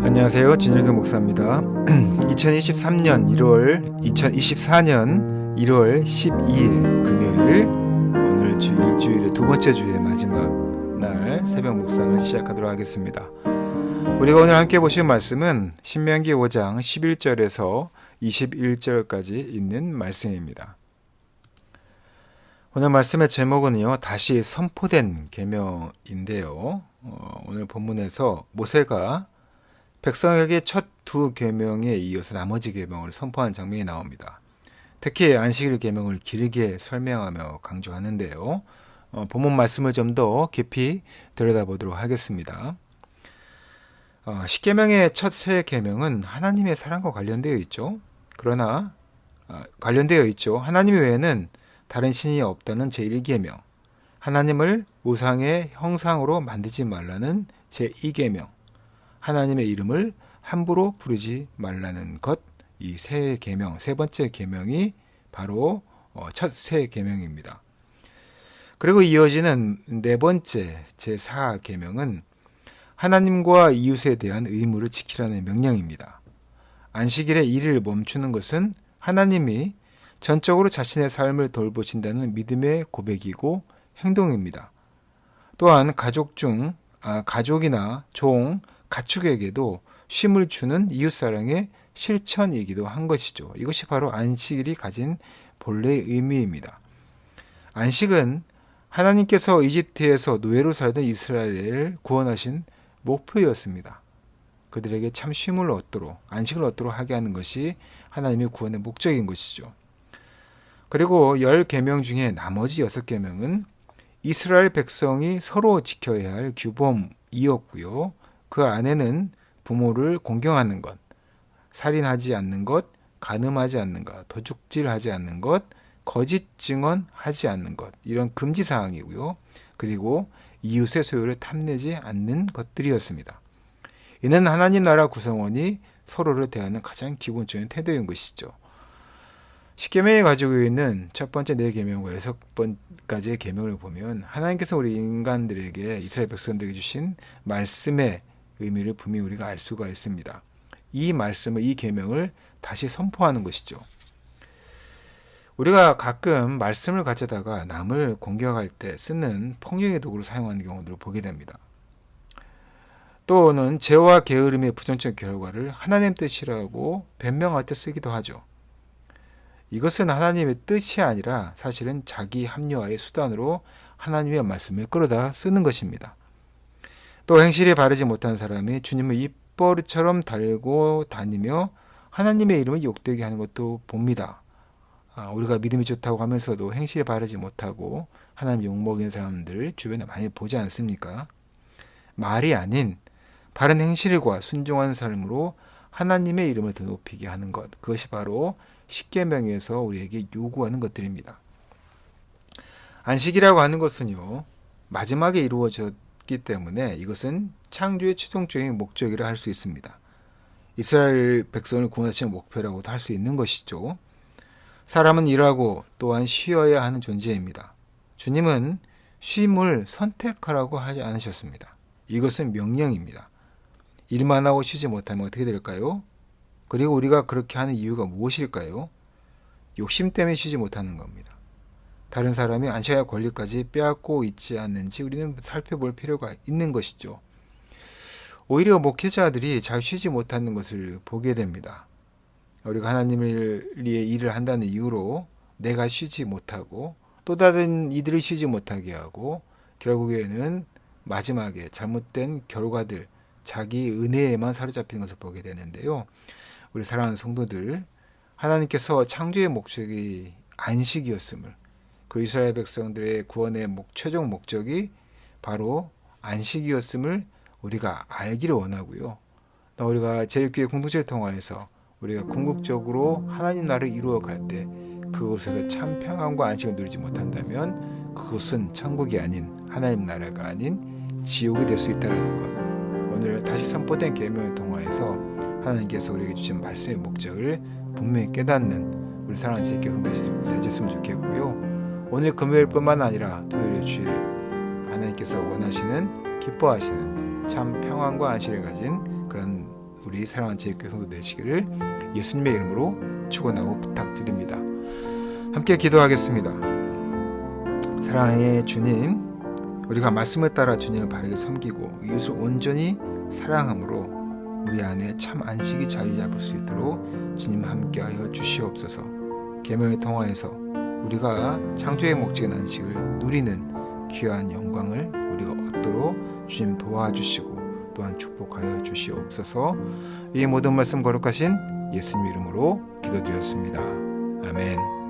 안녕하세요. 진일교 목사입니다. 2024년 1월 12일 금요일, 오늘 일주일의 두 번째 주의 마지막 날 새벽 묵상을 시작하도록 하겠습니다. 우리가 오늘 함께 보실 말씀은 신명기 5장 11절에서 21절까지 있는 말씀입니다. 오늘 말씀의 제목은요, 다시 선포된 계명인데요. 오늘 본문에서 모세가 백성에게 첫 두 계명에 이어서 나머지 계명을 선포한 장면이 나옵니다. 특히 안식일 계명을 길게 설명하며 강조하는데요. 본문 말씀을 좀 더 깊이 들여다보도록 하겠습니다. 십계명의 첫 세 계명은 하나님의 사랑과 관련되어 있죠. 하나님 외에는 다른 신이 없다는 제1계명, 하나님을 우상의 형상으로 만들지 말라는 제2계명, 하나님의 이름을 함부로 부르지 말라는 것, 이 세 계명, 세 번째 계명이 바로 첫 세 계명입니다. 그리고 이어지는 네 번째 제4 계명은 하나님과 이웃에 대한 의무를 지키라는 명령입니다. 안식일에 일을 멈추는 것은 하나님이 전적으로 자신의 삶을 돌보신다는 믿음의 고백이고 행동입니다. 또한 가족이나 종, 가축에게도 쉼을 주는 이웃사랑의 실천이기도 한 것이죠. 이것이 바로 안식일이 가진 본래의 의미입니다. 안식은 하나님께서 이집트에서 노예로 살던 이스라엘을 구원하신 목표였습니다. 그들에게 참 쉼을 얻도록, 안식을 얻도록 하게 하는 것이 하나님의 구원의 목적인 것이죠. 그리고 10계명 중에 나머지 6계명은 이스라엘 백성이 서로 지켜야 할 규범이었고요. 그 안에는 부모를 공경하는 것, 살인하지 않는 것, 간음하지 않는 것, 도둑질하지 않는 것, 거짓 증언하지 않는 것, 이런 금지 사항이고요. 그리고 이웃의 소유를 탐내지 않는 것들이었습니다. 이는 하나님 나라 구성원이 서로를 대하는 가장 기본적인 태도인 것이죠. 십계명이 가지고 있는 첫 번째 네 계명과 6번까지의 계명을 보면 하나님께서 우리 인간들에게, 이스라엘 백성들에게 주신 말씀의 의미를 분명히 우리가 알 수가 있습니다. 이 말씀을, 이 계명을 다시 선포하는 것이죠. 우리가 가끔 말씀을 가져다가 남을 공격할 때 쓰는 폭력의 도구를 사용하는 경우들을 보게 됩니다. 또는 죄와 게으름의 부정적 결과를 하나님 뜻이라고 변명할 때 쓰기도 하죠. 이것은 하나님의 뜻이 아니라 사실은 자기 합리화의 수단으로 하나님의 말씀을 끌어다 쓰는 것입니다. 또 행실이 바르지 못한 사람이 주님을 입버릇처럼 달고 다니며 하나님의 이름을 욕되게 하는 것도 봅니다. 우리가 믿음이 좋다고 하면서도 행실이 바르지 못하고 하나님 욕먹이는 사람들 주변에 많이 보지 않습니까? 말이 아닌 바른 행실과 순종한 삶으로 하나님의 이름을 더 높이게 하는 것, 그것이 바로 십계명에서 우리에게 요구하는 것들입니다. 안식이라고 하는 것은요, 마지막에 이루어졌기 때문에 이것은 창조의 최종적인 목적이라 할 수 있습니다. 이스라엘 백성을 구원하시는 목표라고도 할 수 있는 것이죠. 사람은 일하고 또한 쉬어야 하는 존재입니다. 주님은 쉼을 선택하라고 하지 않으셨습니다. 이것은 명령입니다. 일만 하고 쉬지 못하면 어떻게 될까요? 그리고 우리가 그렇게 하는 이유가 무엇일까요? 욕심 때문에 쉬지 못하는 겁니다. 다른 사람이 안식의 권리까지 빼앗고 있지 않는지 우리는 살펴볼 필요가 있는 것이죠. 오히려 목회자들이 잘 쉬지 못하는 것을 보게 됩니다. 우리가 하나님을 위해 일을 한다는 이유로 내가 쉬지 못하고 또 다른 이들을 쉬지 못하게 하고 결국에는 마지막에 잘못된 결과들, 자기 은혜에만 사로잡히는 것을 보게 되는데요. 우리 사랑하는 성도들, 하나님께서 창조의 목적이 안식이었음을, 그리고 이스라엘 백성들의 구원의 최종 목적이 바로 안식이었음을 우리가 알기를 원하고요. 또 우리가 제일교회 공동체를 통하여서 우리가 궁극적으로 하나님 나라를 이루어갈 때 그곳에서 참 평안과 안식을 누리지 못한다면 그것은 천국이 아닌, 하나님 나라가 아닌 지옥이 될 수 있다는 것, 오늘 다시 선포된 계명을 통하여서 하나님께서 우리에게 주신 말씀의 목적을 분명히 깨닫는 우리 사랑하는 제교회 되셨으면 좋겠고요. 오늘 금요일뿐만 아니라 토요일, 주일 하나님께서 원하시는, 기뻐하시는 참 평안과 안식을 가진 그런 우리 사랑하는 제교회 성도 되시기를 예수님의 이름으로 축원하고 부탁드립니다. 함께 기도하겠습니다. 사랑의 주님, 우리가 말씀을 따라 주님을 바르게 섬기고 이웃을 온전히 사랑함으로 우리 안에 참 안식이 자리 잡을 수 있도록 주님 함께하여 주시옵소서. 계명을 통하여서 우리가 창조의 목적인 안식을 누리는 귀한 영광을 우리가 얻도록 주님 도와주시고 또한 축복하여 주시옵소서. 이 모든 말씀 거룩하신 예수님 이름으로 기도드렸습니다. 아멘.